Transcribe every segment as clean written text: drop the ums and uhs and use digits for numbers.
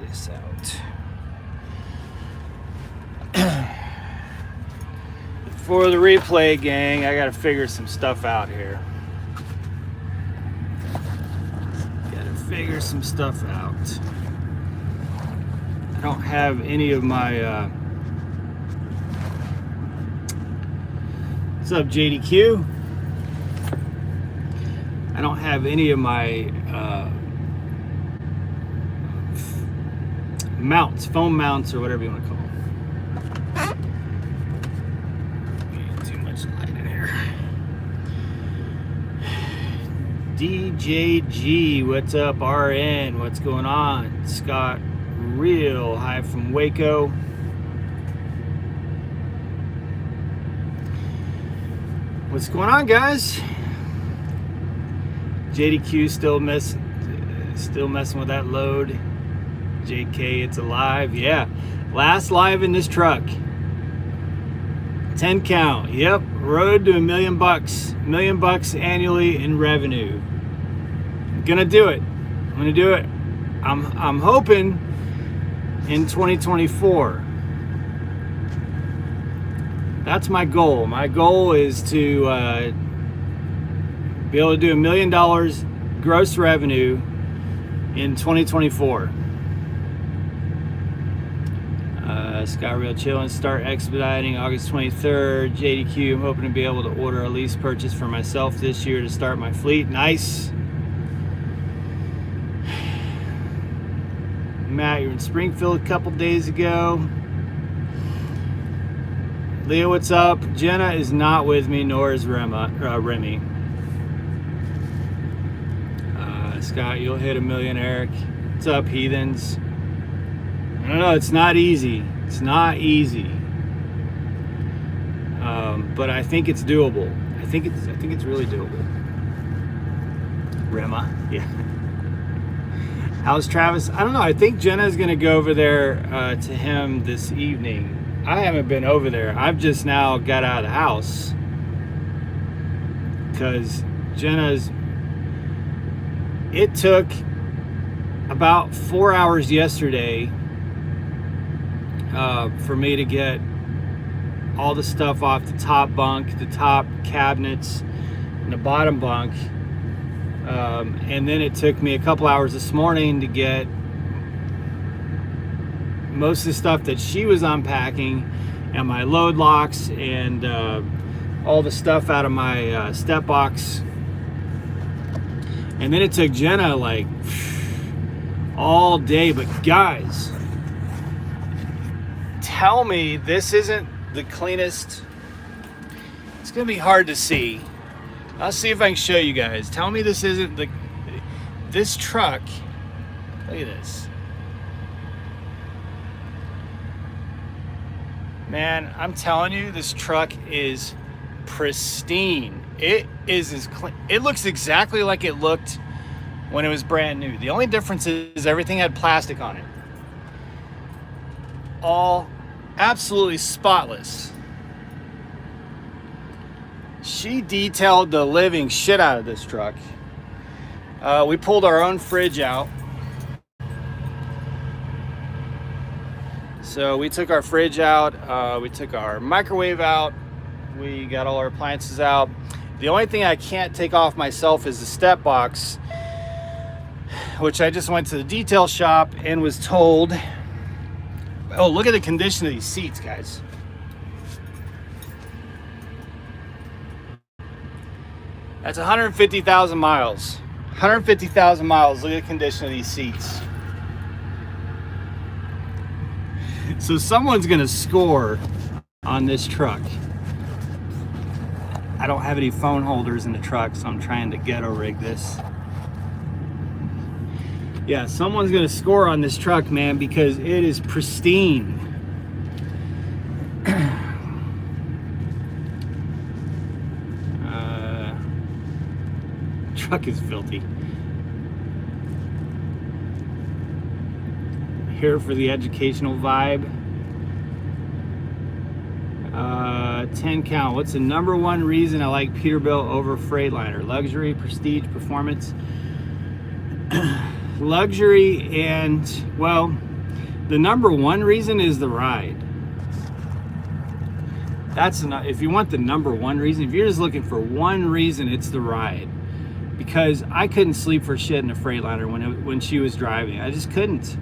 this out. For the replay, gang, I gotta figure some stuff out here. Figure some stuff out. I don't have any of my what's up, JDQ? I don't have any of my mounts, foam mounts, or whatever you want to call them. Too much light in here. DJG, what's up? RN, what's going on? Scott Real, hi from Waco. What's going on, guys? JDQ still messing with that load. JK, it's alive. Yeah, last live in this truck. 10 count. Yep, road to $1 million bucks. $1 million bucks annually in revenue. I'm gonna do it. I'm gonna do it. I'm hoping in 2024. That's my goal. My goal is to be able to do $1 million gross revenue in 2024. Scott Real chillin', start expediting August 23rd. JDQ, I'm hoping to be able to order a lease purchase for myself this year to start my fleet. Nice. Matt, you're in Springfield a couple days ago. Leo, what's up? Jenna is not with me, nor is Remy. Scott, you'll hit $1 million, Eric. What's up, heathens? I don't know, it's not easy. It's not easy. But I think it's doable. I think it's really doable. Rema, yeah. How's Travis? I don't know. I think Jenna's gonna go over there to him this evening. I haven't been over there. I've just now got out of the house because it took about 4 hours yesterday for me to get all the stuff off the top bunk, the top cabinets, and the bottom bunk. And then it took me a couple hours this morning to get most of the stuff that she was unpacking and my load locks and all the stuff out of my step box. And then it took Jenna like all day. But guys, tell me this isn't the cleanest. It's gonna be hard to see. I'll see if I can show you guys. Tell me this isn't this truck. Look at this. Man, I'm telling you, this truck is pristine. It is as clean. It looks exactly like it looked when it was brand new. The only difference is everything had plastic on it. All absolutely spotless. She detailed the living shit out of this truck. We pulled our own fridge out. So we took our fridge out, we took our microwave out, we got all our appliances out. The only thing I can't take off myself is the step box, which I just went to the detail shop and was told, oh, look at the condition of these seats, guys. That's 150,000 miles. 150,000 miles, look at the condition of these seats. So someone's gonna score on this truck. I don't have any phone holders in the truck, so I'm trying to ghetto rig this. Yeah, someone's gonna score on this truck, man, because it is pristine. Truck is filthy. Here for the educational vibe. 10 count. What's the number one reason I like Peterbilt over Freightliner? Luxury, prestige, performance. Luxury, and well, The number one reason is the ride. That's enough. If you want the number one reason, if you're just looking for one reason, it's the ride. Because I couldn't sleep for shit in a Freightliner when she was driving. I just couldn't.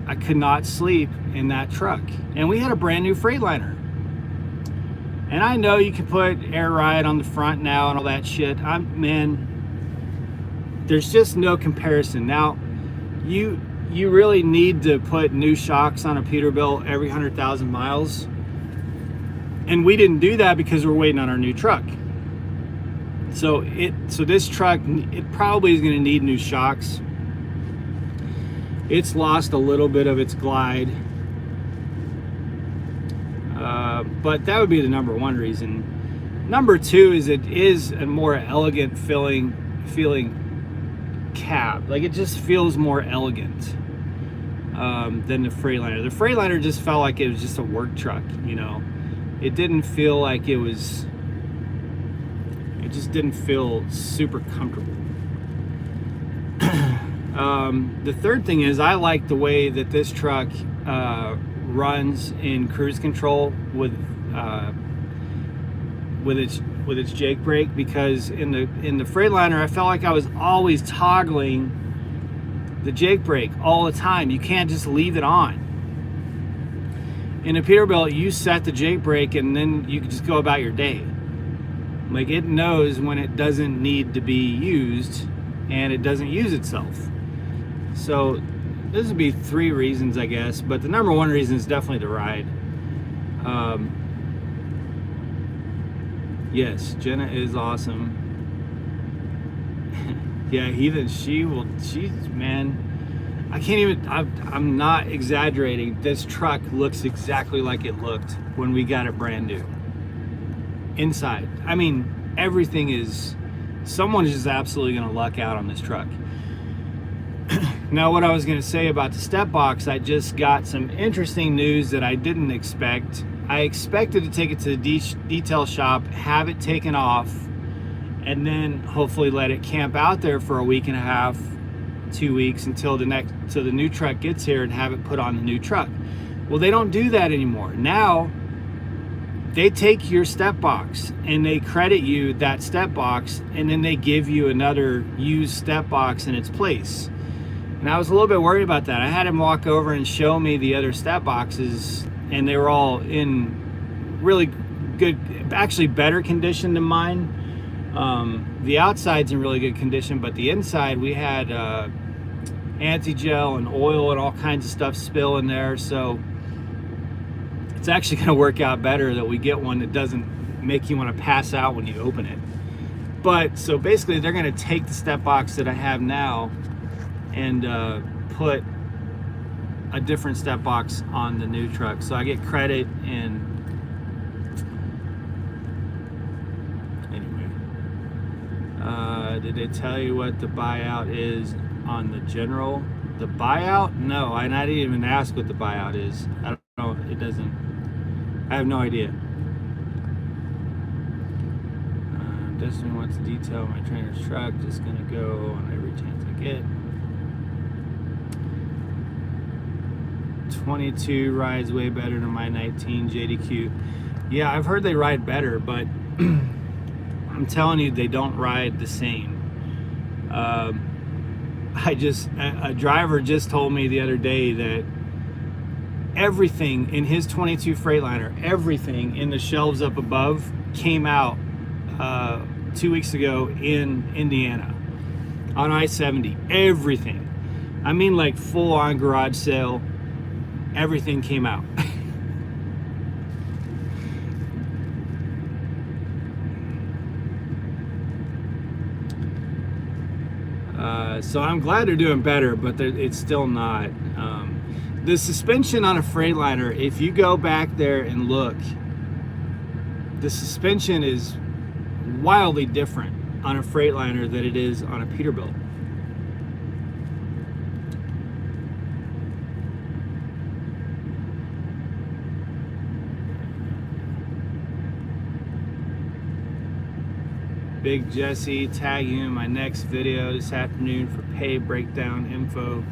I could not sleep in that truck. And we had a brand new Freightliner. And I know you can put air ride on the front now and all that shit. Man, there's just no comparison. Now, you really need to put new shocks on a Peterbilt every 100,000 miles. And we didn't do that because we're waiting on our new truck. So this truck, it probably is going to need new shocks. It's lost a little bit of its glide. But that would be the number one reason. Number two is it is a more elegant feeling cab. Like, it just feels more elegant than the Freightliner. The Freightliner just felt like it was just a work truck, you know. It didn't feel like it just didn't feel super comfortable. The third thing is I like the way that this truck runs in cruise control with its Jake brake, because in the Freightliner I felt like I was always toggling the Jake brake all the time. You can't just leave it on. In a Peterbilt, you set the Jake brake and then you can just go about your day. Like, it knows when it doesn't need to be used and it doesn't use itself. So this would be three reasons, I guess, but the number one reason is definitely the ride. Yes, Jenna is awesome. Yeah, she's, man, I can't even, I'm not exaggerating. This truck looks exactly like it looked when we got it brand new. Inside, I mean, everything is, someone is just absolutely gonna luck out on this truck. Now, what I was gonna say about the step box, I just got some interesting news that I didn't expect. I expected to take it to the detail shop, have it taken off, and then hopefully let it camp out there for a week and a half, 2 weeks, until the new truck gets here, and have it put on the new truck. Well, they don't do that anymore. Now they take your step box and they credit you that step box, and then they give you another used step box in its place. And I was a little bit worried about that. I had him walk over and show me the other step boxes, and they were all in really good, actually better condition than mine. The outside's in really good condition, but the inside, we had anti-gel and oil and all kinds of stuff spill in there. So it's actually going to work out better that we get one that doesn't make you want to pass out when you open it. But so basically, they're going to take the step box that I have now and put a different step box on the new truck. So I get credit. And did they tell you what the buyout is on the General? The buyout? No, I didn't even ask what the buyout is. I don't know. It doesn't. I have no idea. Destiny wants to detail my trainer's truck. Just gonna go on every chance I get. 22 rides way better than my 19 JDQ. Yeah, I've heard they ride better, but I'm telling you, they don't ride the same. A driver just told me the other day that everything in his 22 Freightliner, everything in the shelves up above came out 2 weeks ago in Indiana on I-70. Everything. I mean, like, full on garage sale. Everything came out. So I'm glad they're doing better, but it's still not. The suspension on a Freightliner, if you go back there and look, the suspension is wildly different on a Freightliner than it is on a Peterbilt. Big Jesse, tag you in my next video this afternoon for pay breakdown info.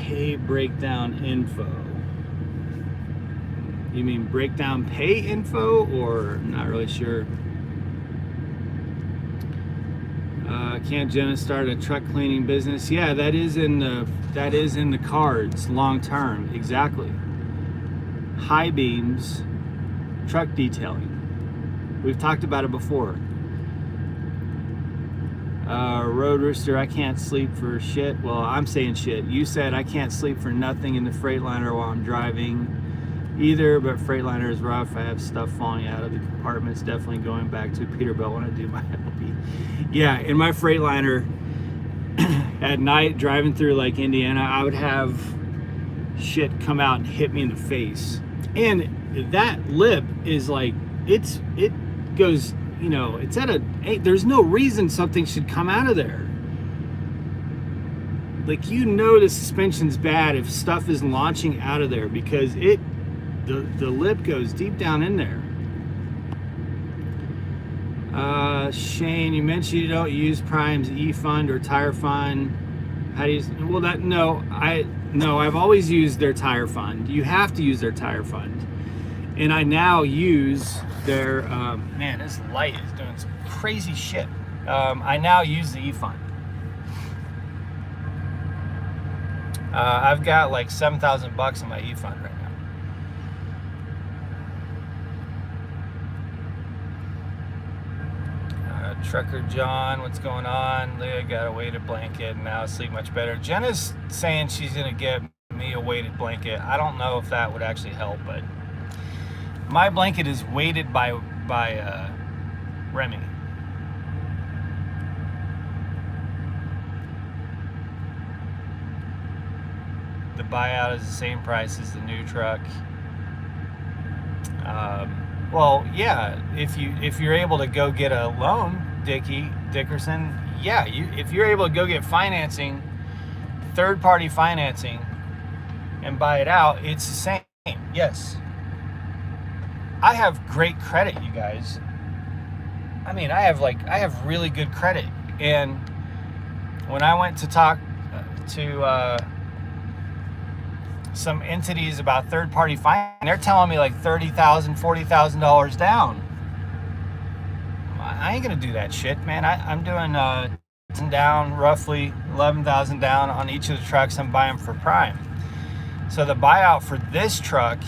pay breakdown info. You mean breakdown pay info, or not really sure? Can't Jenna start a truck cleaning business? Yeah, that is in the cards long term. Exactly. High beams, truck detailing. We've talked about it before. Road Rooster, I can't sleep for shit. Well, I'm saying shit. You said I can't sleep for nothing in the Freightliner while I'm driving either, but Freightliner is rough. I have stuff falling out of the compartments. Definitely going back to Peterbilt when I do my LP. Yeah, in my Freightliner at night driving through like Indiana, I would have shit come out and hit me in the face. And that lip is like, it goes, you know, it's at there's no reason something should come out of there. Like, you know, the suspension's bad if stuff is launching out of there, because the lip goes deep down in there. Shane, you mentioned you don't use Prime's eFund or Tire Fund. How do you? Well, I've always used their Tire Fund. You have to use their Tire Fund, and I now use their. Man, this light is doing some crazy shit. I now use the eFund. I've got like $7,000 in my eFund right now. Trucker John, what's going on? Leah got a weighted blanket and now I sleep much better. Jenna's saying she's gonna get me a weighted blanket. I don't know if that would actually help, but my blanket is weighted by Remy. The buyout is the same price as the new truck. Well, yeah, if you're able to go get a loan, Dickerson, yeah, if you're able to go get financing, third-party financing, and buy it out, it's the same. Yes. I have great credit, you guys. I mean, I have really good credit. And when I went to talk to some entities about third-party finance, they're telling me like $30,000, $40,000 down. I ain't gonna do that shit, man. I'm doing down, roughly 11,000 down on each of the trucks I'm buying for Prime. So the buyout for this truck,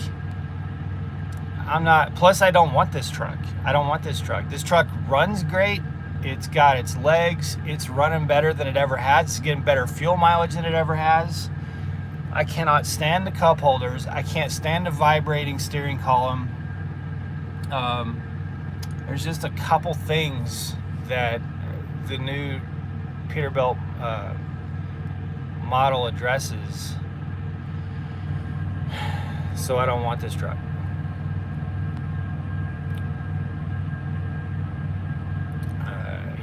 I'm not. Plus, I don't want this truck. I don't want this truck. This truck runs great. It's got its legs. It's running better than it ever has. It's getting better fuel mileage than it ever has. I cannot stand the cup holders. I can't stand the vibrating steering column. There's just a couple things that the new Peterbilt model addresses. So I don't want this truck.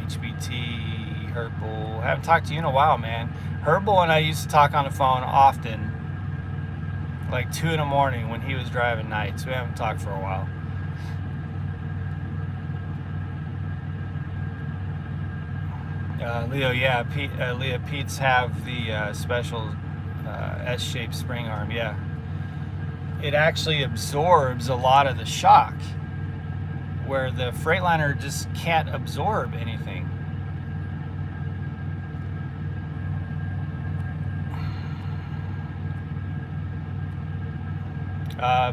HBT, Herbal. I haven't talked to you in a while, man. Herbal and I used to talk on the phone often, like 2 in the morning when he was driving nights. We haven't talked for a while. Leo, yeah, Leah, Pete's have the special S-shaped spring arm, yeah. It actually absorbs a lot of the shock, where the Freightliner just can't absorb anything.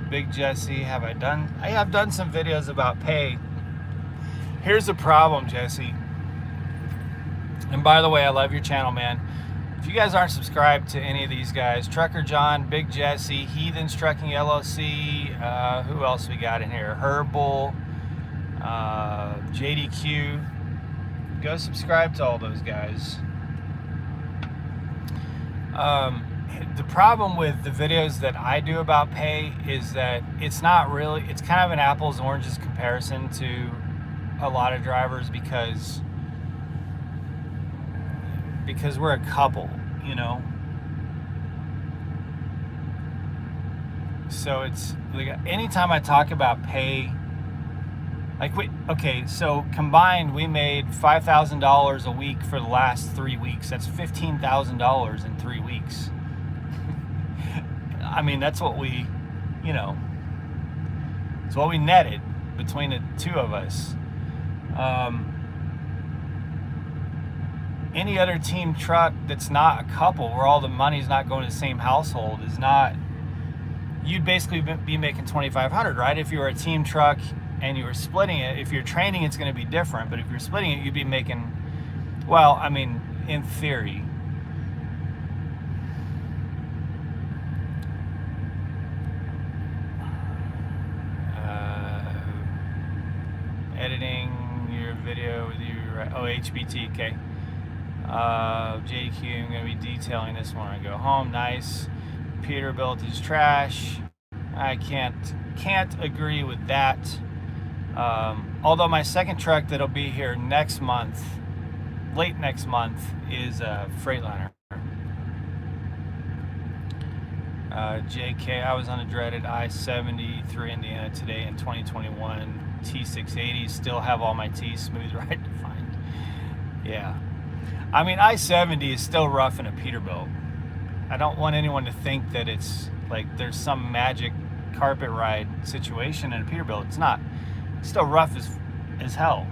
Big Jesse, I have done some videos about pay. Here's the problem, Jesse. And by the way, I love your channel, man. If you guys aren't subscribed to any of these guys, Trucker John, Big Jesse, Heathens Trucking LLC, who else we got in here? Herbal, JDQ. Go subscribe to all those guys. The problem with the videos that I do about pay is that it's not really, it's kind of an apples and oranges comparison to a lot of drivers because we're a couple, you know. So it's like anytime I talk about pay, like okay, so combined we made $5,000 a week for the last 3 weeks. That's $15,000 in 3 weeks. I mean, that's what we, you know, it's what we netted between the two of us. Any other team truck that's not a couple, where all the money's not going to the same household, is not, you'd basically be making $2,500, right? If you were a team truck and you were splitting it, if you're training, it's going to be different. But if you're splitting it, you'd be making, well, I mean, in theory. Editing your video with you, oh, HBT, okay. JQ, I'm going to be detailing this when I go home. Nice. Peterbilt is trash. I can't agree with that. Although my second truck that'll be here next month, late next month, is a Freightliner. JK, I was on a dreaded I-70 through Indiana today in 2021. T680, still have all my T's, smooth ride defined. Yeah. I mean, I-70 is still rough in a Peterbilt. I don't want anyone to think that it's like there's some magic carpet ride situation in a Peterbilt. It's not. It's still rough as hell.